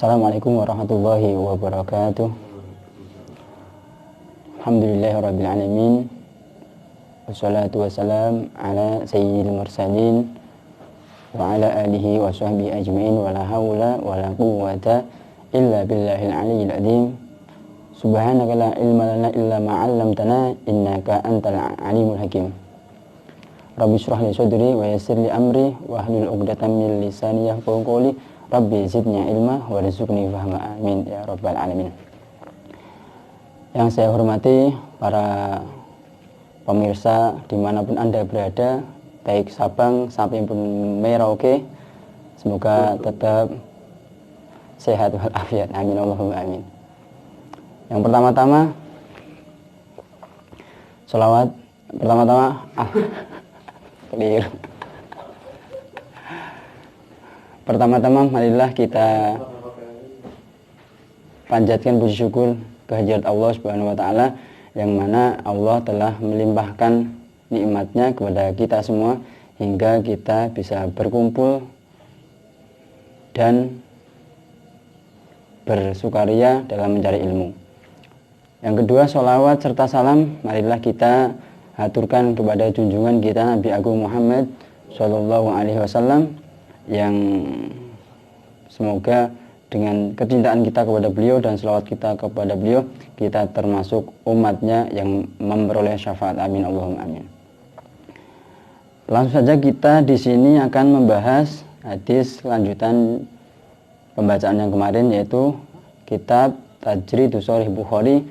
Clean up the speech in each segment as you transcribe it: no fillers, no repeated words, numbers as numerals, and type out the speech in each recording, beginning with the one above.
Assalamualaikum warahmatullahi wabarakatuh. Alhamdulillahirabbil alamin. Wassalatu wassalam ala sayyidil mursalin wa ala alihi wa sahbihi ajma'in wa la hawla wa la quwwata illa billahil aliyyil azim. Subhanaka la ilma lana illa ma 'allamtana innaka antal alimul hakim. Rabbi shrah li sadri wa yassir li amri wa hlul 'uqdatam min lisani yafqahu qawli. Rabbi zidni ilma warzuqni fahma, amin ya rabbal alamin. Yang saya hormati para pemirsa dimanapun Anda berada, baik Sabang sampai pun Merauke, semoga tetap sehat walafiat, amin Allahumma amin. Yang pertama-tama sholawat, Pertama-tama marilah kita panjatkan puji syukur kehadirat Allah Subhanahu wa taala, yang mana Allah telah melimpahkan nikmatnya kepada kita semua hingga kita bisa berkumpul dan bersukaria dalam mencari ilmu. Yang kedua, sholawat serta salam marilah kita haturkan kepada junjungan kita Nabi Agung Muhammad Sallallahu Alaihi Wasallam, yang semoga dengan kecintaan kita kepada beliau dan selawat kita kepada beliau, kita termasuk umatnya yang memperoleh syafaat, amin Allahumma amin. Langsung saja kita di sini akan membahas hadis lanjutan pembacaan yang kemarin, yaitu kitab Tajridus Shahih Bukhari,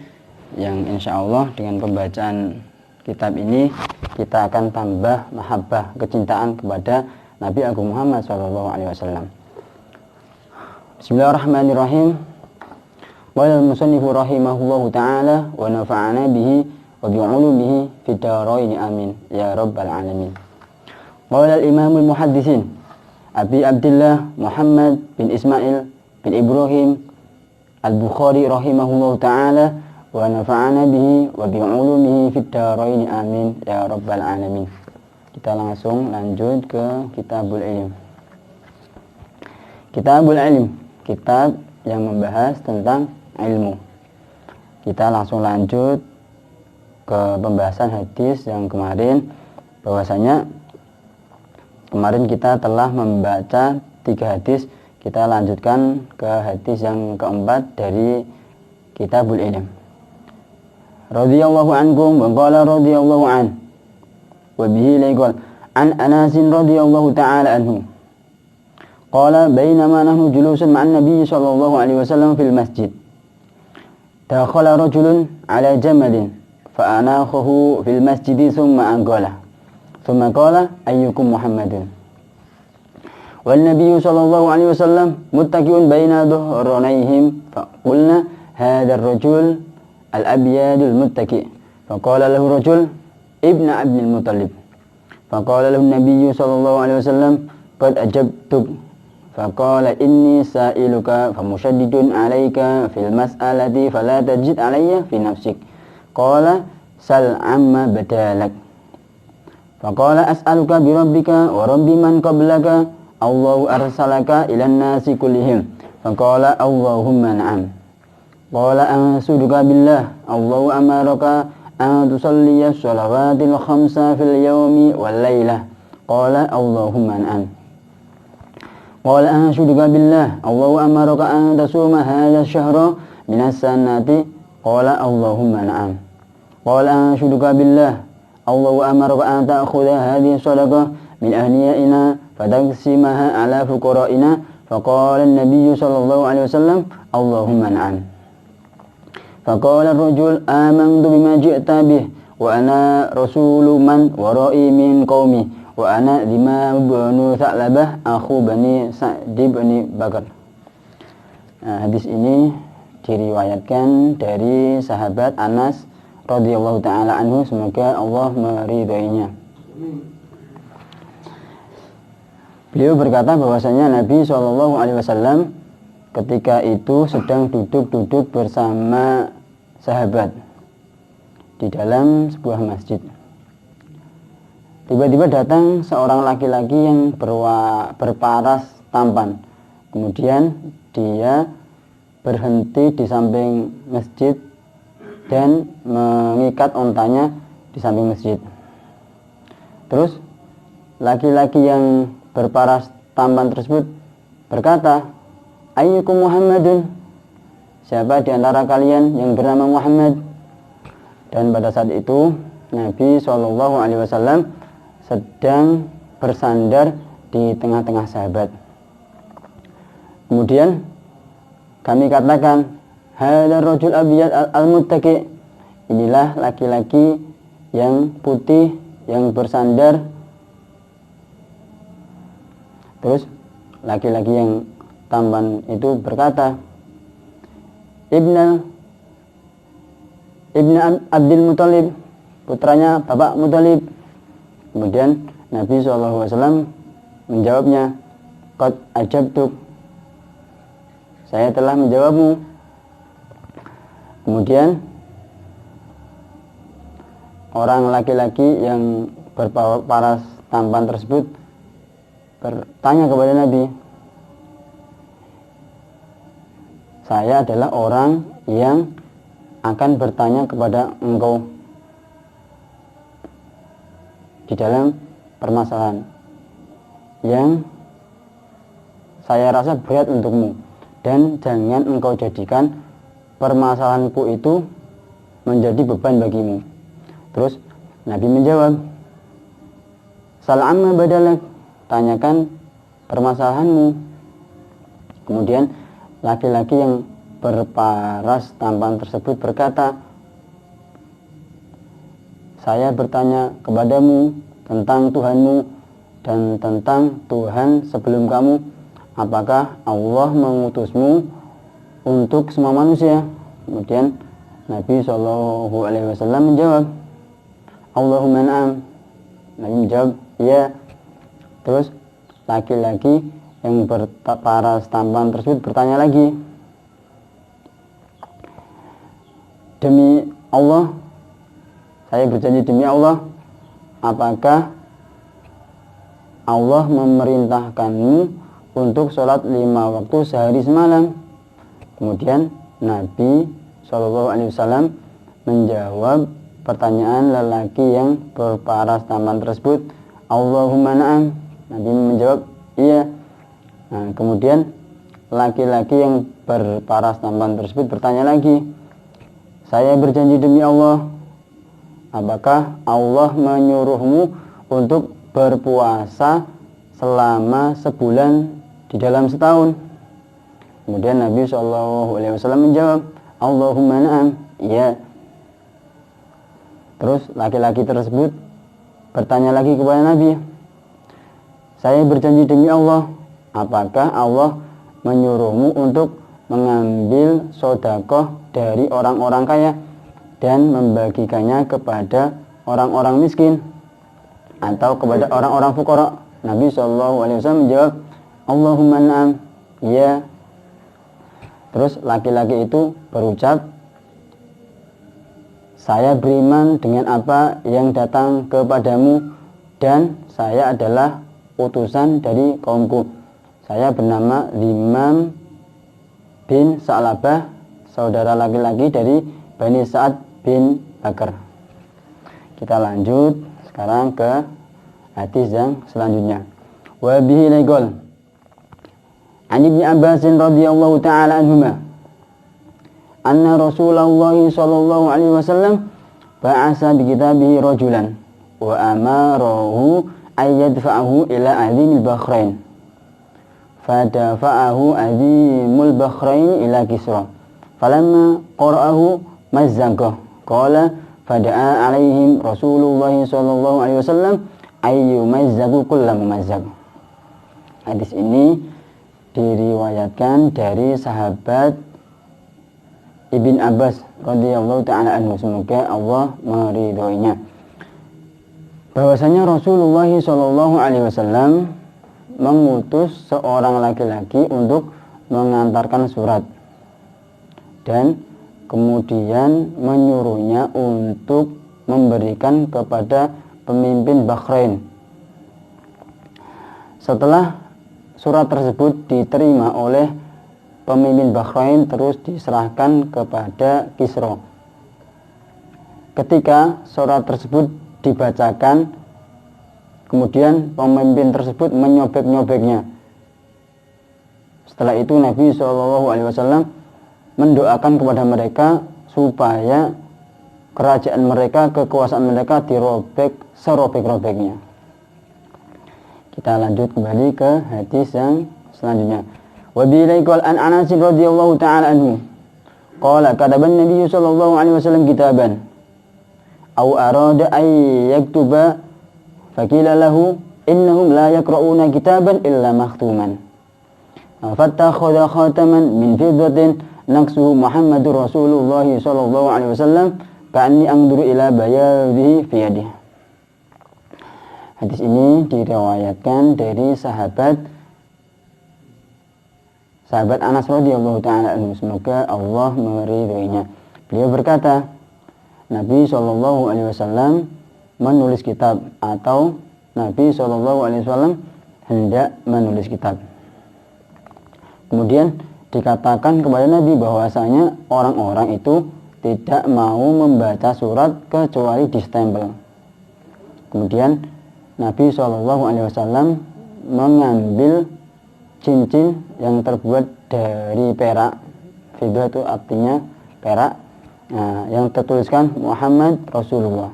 yang insya Allah dengan pembacaan kitab ini kita akan tambah mahabbah, kecintaan kepada Nabi Agung Muhammad SAW. Bismillahirrahmanirrahim. Qala al-musannifu rahimahullahu ta'ala wa nafa'ana bihi wa bi'ulumihi fid dharain, amin ya rabbal alamin. Qala al-imam al-muhaddisin Abi Abdullah Muhammad bin Ismail bin Ibrahim al-Bukhari rahimahullahu ta'ala wa nafa'ana bihi wa bi'ulumihi fid dharain, amin ya rabbal alamin. Kita langsung lanjut ke Kitabul Ilm. Kitabul Ilm, kitab yang membahas tentang ilmu. Kita langsung lanjut ke pembahasan hadis yang kemarin, bahwasanya kemarin kita telah membaca 3 hadis. Kita lanjutkan ke hadis yang keempat dari Kitabul Ilm. Radhiyallahu ankum wa qala radhiyallahu an وبه ليقول عن أنس رضي الله تعالى عنه قال بينما نحن جلوس مع النبي صلى الله عليه وسلم في المسجد دخل رجل على جمل فأناخه في المسجد ثم قال أيكم محمد والنبي صلى الله عليه وسلم متكئ بين ظهرانيهم فقلنا هذا الرجل الأبيض المتكئ فقال له رجل ابن عبد المطلب فقال له النبي صلى الله عليه وسلم قد أجبتك فقال إني سائلك فمشدد عليك في المسألة فلا تجد علي في نفسك قال سل عما بدالك فقال أسألك بربك ورب من قبلك الله أرسلك إلى الناس كلهم فقال اللهم نعم قال أنشدك بالله الله أمرك أن تصلي الصلوات الخمس في اليوم والليلة قال اللهم نعم قال أنشدك بالله الله أمرك أن تصوم هذا الشهر من السنة قال اللهم نعم قال أنشدك بالله الله أمرك أن تأخذ هذه الصدقة من أغنيائنا فتقسمها على فقرائنا فقال النبي صلى الله عليه وسلم اللهم نعم فقال الرجل آمنت بما جئت به وأنا رسول من ورائي من قومي وأنا ذمام بن ثعلبة أخو بني سعد بن Bakar. Hadis ini diriwayatkan dari sahabat Anas radhiyallahu taala anhu, semoga Allah meridhoinya. Beliau berkata bahwasanya Nabi SAW ketika itu sedang duduk-duduk bersama sahabat di dalam sebuah masjid. Tiba-tiba datang seorang laki-laki yang berparas tampan. Kemudian dia berhenti di samping masjid dan mengikat ontanya di samping masjid. Terus laki-laki yang berparas tampan tersebut berkata, ayyukum Muhammadun, siapa di antara kalian yang bernama Muhammad? Dan pada saat itu Nabi SAW sedang bersandar di tengah-tengah sahabat. Kemudian kami katakan, hadzal rajul abyad al-muttaqi, inilah laki-laki yang putih yang bersandar. Terus laki-laki yang tampan itu berkata, Ibn Abdul Muthalib, putranya Bapak Muthalib. Kemudian Nabi SAW menjawabnya, qad ajabtuk, saya telah menjawabmu. Kemudian orang laki-laki yang berparas tampan tersebut bertanya kepada Nabi, saya adalah orang yang akan bertanya kepada engkau di dalam permasalahan yang saya rasa berat untukmu, dan jangan engkau jadikan permasalahanku itu menjadi beban bagimu. Terus Nabi menjawab, sal amma badalak, tanyakan permasalahanmu. Kemudian laki-laki yang berparas tampan tersebut berkata, saya bertanya kepadamu tentang Tuhanmu dan tentang Tuhan sebelum kamu, apakah Allah mengutusmu untuk semua manusia? Kemudian Nabi SAW menjawab, Allahumma na'am. Nabi menjawab, ya. Terus laki-laki yang berparas tampan tersebut bertanya lagi, demi Allah, saya berjanji demi Allah, apakah Allah memerintahkanmu untuk sholat 5 waktu sehari semalam? Kemudian Nabi SAW menjawab pertanyaan lelaki yang berparas tampan tersebut, Allahumma na'am. Nabi menjawab, iya. Nah, kemudian laki-laki yang berparas tampan tersebut bertanya lagi, saya berjanji demi Allah, apakah Allah menyuruhmu untuk berpuasa selama sebulan di dalam setahun? Kemudian Nabi SAW menjawab, Allahumma na'am, iya. Terus laki-laki tersebut bertanya lagi kepada Nabi, saya berjanji demi Allah, apakah Allah menyuruhmu untuk mengambil sedekah dari orang-orang kaya dan membagikannya kepada orang-orang miskin atau kepada orang-orang fuqara? Nabi SAW menjawab, Allahumma na'am, ya. Terus laki-laki itu berucap, saya beriman dengan apa yang datang kepadamu dan saya adalah utusan dari kaumku. Saya bernama Imam bin Sa'labah, saudara laki-laki dari Bani Sa'ad bin Bakar. Kita lanjut sekarang ke hadis yang selanjutnya. Wa bihi laqal an Ibnu Abbas radhiyallahu ta'ala anhuma anna Rasulullah sallallahu alaihi wasallam ba'asa bi kitabihi rajulan wa amarahu ay yadfa'ahu ila azimil Bahrain, fadafa'ahu azimul Bahrain ila Kisra, falamma qara'ahu mazzaqah qala fada'a alaihim Rasulullah sallallahu alaihi wasallam ayyu mazzaku kullu mumazzaq. Hadis ini diriwayatkan dari sahabat Ibn Abbas radhiyallahu ta'ala anhu, semoga Allah meridhoinya, bahwasanya Rasulullah sallallahu alaihi wasallam mengutus seorang laki-laki untuk mengantarkan surat dan kemudian menyuruhnya untuk memberikan kepada pemimpin Bahrain. Setelah surat tersebut diterima oleh pemimpin Bahrain terus diserahkan kepada Kisra. Ketika surat tersebut dibacakan, kemudian pemimpin tersebut menyobek-nyobeknya. Setelah itu Nabi SAW mendoakan kepada mereka supaya kerajaan mereka, kekuasaan mereka dirobek serobek-robeknya. Kita lanjut kembali ke hadis yang selanjutnya. Wa bihi qala an Anas radhiyallahu ta'ala anhu qala kataba an-nabiy sallallahu alaihi wasallam kitaban aw arada ay yaktuba faqila lahu innahum la yaqra'una kitaban illa makhtuman fattakhadha khataman min fiddatin naqsuhu Muhammadur Rasulullah sallallahu alaihi wasallam ka'anni anzuru ila bayadihi fi yadihi. Hadis ini diriwayatkan dari sahabat Anas radhiyallahu ta'ala anhu, semoga Allah meridhoinya. Beliau berkata, Nabi SAW menulis kitab, atau Nabi SAW hendak menulis kitab. Kemudian dikatakan kepada Nabi bahwasanya orang-orang itu tidak mau membaca surat kecuali distempel. Kemudian Nabi SAW mengambil cincin yang terbuat dari perak. Fiddah itu artinya perak. Nah, yang tertuliskan Muhammad Rasulullah.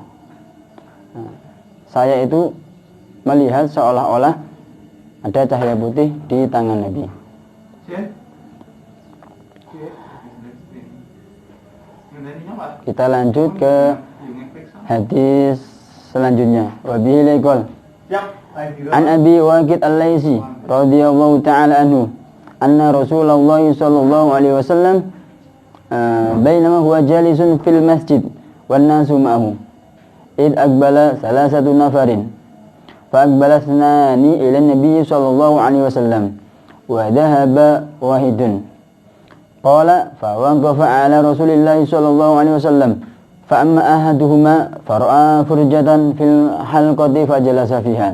Nah, saya itu melihat seolah-olah ada cahaya putih di tangan Nabi. Kita lanjut ke hadis selanjutnya. Wa bihi laqal an Abi Waqid Al-Laisi radhiyallahu ta'ala anhu anna Rasulullah sallallahu alaihi wasallam bainama huwa jalisun fil masjid wan nasu ma'ahu id aqbala salasatu nafarin fa aqbala thnani ila an-nabiy sallallahu alaihi wasallam wa dhahaba wahidun qala fa waqafa ala Rasulillah sallallahu alaihi wasallam fa amma ahaduhuma fara'a furjatan fil halqati fajalasa fiha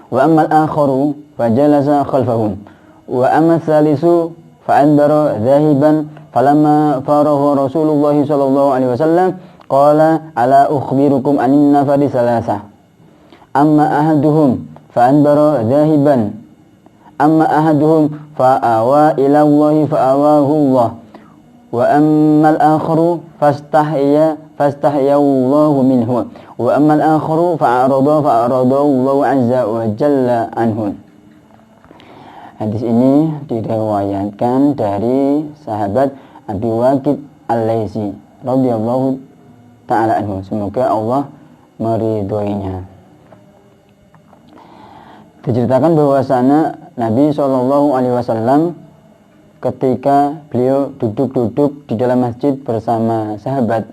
wa amma al-akharu fajalasa khalfahum wa amma al-thalithu fa'adbara dhahiban falamma faragha Rasulullah sallallahu alaihi wasallam qala ala ukhbirukum anin nafari thalatha amma ahaduhum fa'adbara dhahiban amma ahaduhum fa'awa ila Allah fa'awahu Allah wa ammal akharu fastahya Allahu minhu wa ammal akharu fa'arada Allahu azza wa jalla anhu. Hadis ini diriwayatkan dari sahabat Abi Waqid Al-Laisi radhiyallahu ta'ala anhu, semoga Allah meridhoinya. Diceritakan bahwasanya Nabi SAW ketika beliau duduk-duduk di dalam masjid bersama sahabat,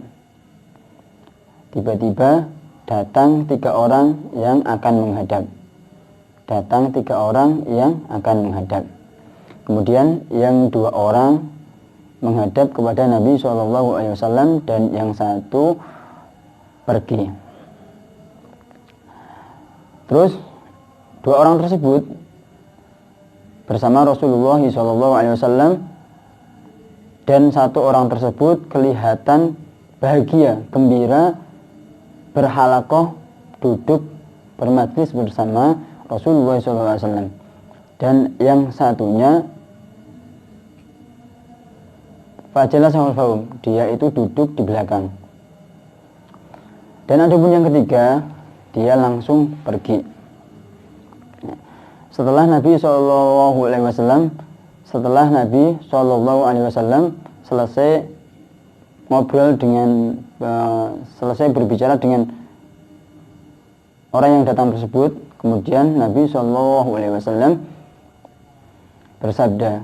tiba-tiba datang tiga orang yang akan menghadap. Kemudian yang dua orang menghadap kepada Nabi SAW dan yang satu pergi. Terus dua orang tersebut bersama Rasulullah SAW dan satu orang tersebut kelihatan bahagia, gembira, berhalakoh, duduk bermajlis bersama Rasulullah SAW, dan yang satunya fajalasa khalfahum, dia itu duduk di belakang. Dan adapun yang ketiga, dia langsung pergi. Setelah Nabi SAW selesai ngobrol dengan selesai berbicara dengan orang yang datang tersebut, kemudian Nabi SAW bersabda,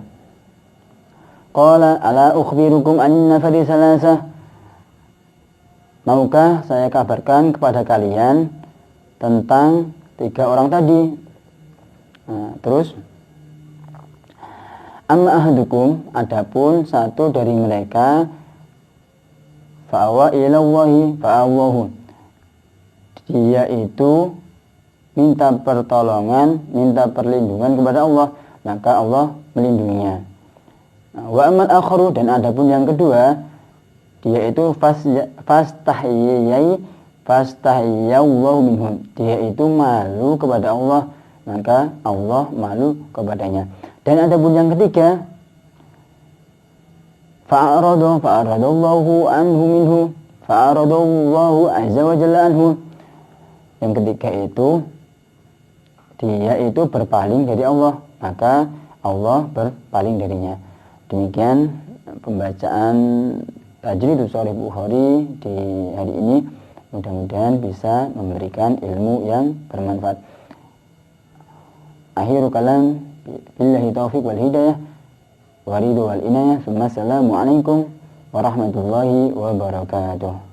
qala ala ukhbirukum anin nafari salasah, maukah saya kabarkan kepada kalian tentang tiga orang tadi? Nah, terus amma ahadukum, adapun satu dari mereka, fa'awa ilallahi fa'awahu, dia itu minta pertolongan, minta perlindungan kepada Allah, maka Allah melindunginya. Wa amal akharu, dan adapun yang kedua, dia itu fastahyallahu minhum, dia itu malu kepada Allah, maka Allah malu kepadanya. Dan adapun yang ketiga, fa'aradallahu anhu minhu, fa'aradallahu azza wa jalla anhu. Yang ketiga itu, dia itu berpaling dari Allah, maka Allah berpaling darinya. Demikian pembacaan Tajridus Shahih Bukhari di hari ini. Mudah-mudahan bisa memberikan ilmu yang bermanfaat. Akhiru kalam, billahi taufiq wal hidayah, wa ridho wal inayah. Assalamualaikum warahmatullahi wabarakatuh.